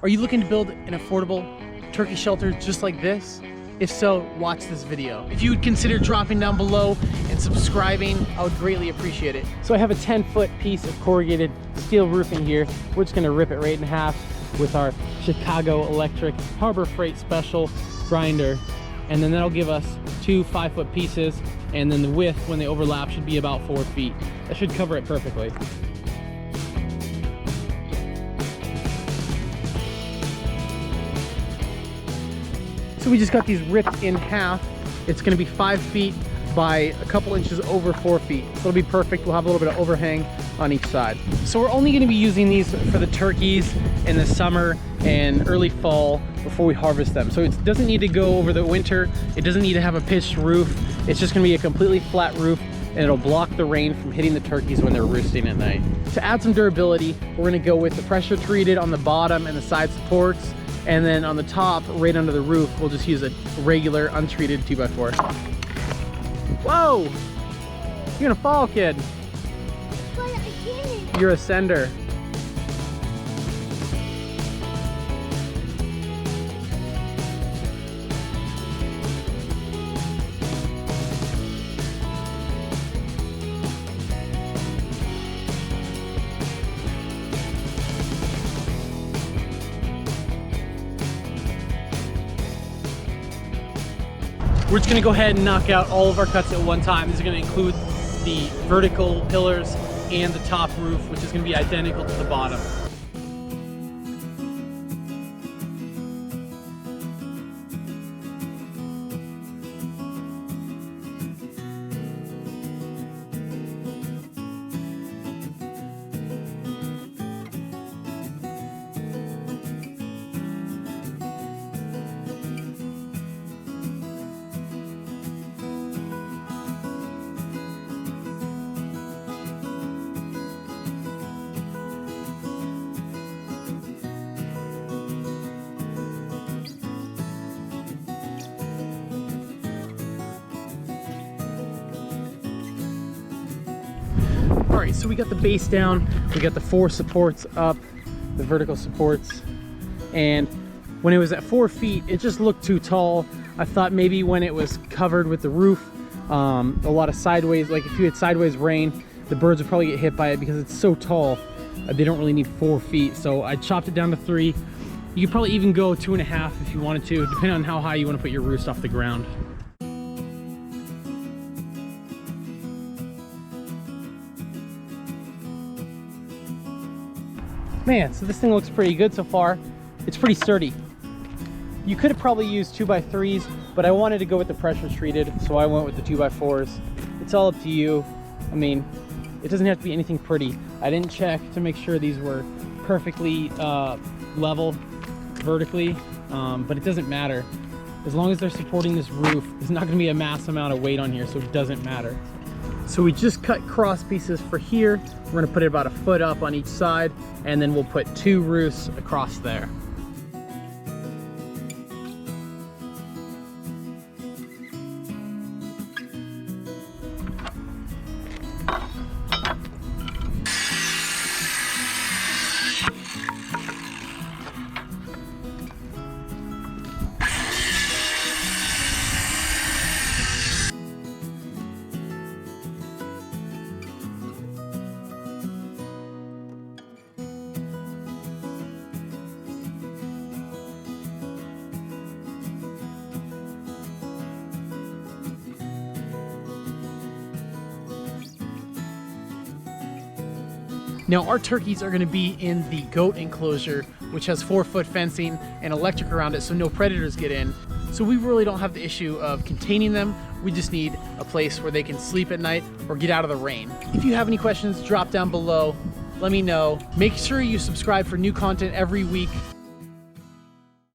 Are you looking to build an affordable turkey shelter just like this? If so, watch this video. If you would consider dropping down below and subscribing, I would greatly appreciate it. So I have a 10-foot piece of corrugated steel roofing here. We're just gonna rip it right in half with our Chicago Electric Harbor Freight Special grinder. And then that'll give us 2 5-foot pieces. And then the width, when they overlap, should be about 4 feet. That should cover it perfectly. So we just got these ripped in half. It's gonna be 5 feet by a couple inches over 4 feet. So it'll be perfect. We'll have a little bit of overhang on each side. So we're only gonna be using these for the turkeys in the summer and early fall before we harvest them. So it doesn't need to go over the winter. It doesn't need to have a pitched roof. It's just gonna be a completely flat roof, and it'll block the rain from hitting the turkeys when they're roosting at night. To add some durability, we're gonna go with the pressure treated on the bottom and the side supports. And then on the top, right under the roof, we'll just use a regular untreated 2x4. Whoa! You're gonna fall, kid. But I didn't. You're a sender. We're just gonna go ahead and knock out all of our cuts at one time. This is gonna include the vertical pillars and the top roof, which is gonna be identical to the bottom. All right, so we got the base down, we got the 4 supports up, the vertical supports, and when it was at 4 feet, it just looked too tall. I thought maybe when it was covered with the roof, a lot of sideways, like if you had sideways rain, the birds would probably get hit by it because it's so tall. They don't really need 4 feet, so I chopped it down to 3. You could probably even go 2.5 if you wanted to, depending on how high you want to put your roost off the ground. Man, so this thing looks pretty good so far. It's pretty sturdy. You could have probably used 2x3s, but I wanted to go with the pressure treated, so I went with the 2x4s. It's all up to you. I mean, it doesn't have to be anything pretty. I didn't check to make sure these were perfectly level vertically, but it doesn't matter. As long as they're supporting this roof, there's not gonna be a mass amount of weight on here, so it doesn't matter. So we just cut cross pieces for here. We're gonna put it about a foot up on each side, and then we'll put 2 roosts across there. Now our turkeys are gonna be in the goat enclosure, which has 4-foot fencing and electric around it so no predators get in. So we really don't have the issue of containing them. We just need a place where they can sleep at night or get out of the rain. If you have any questions, drop down below. Let me know. Make sure you subscribe for new content every week.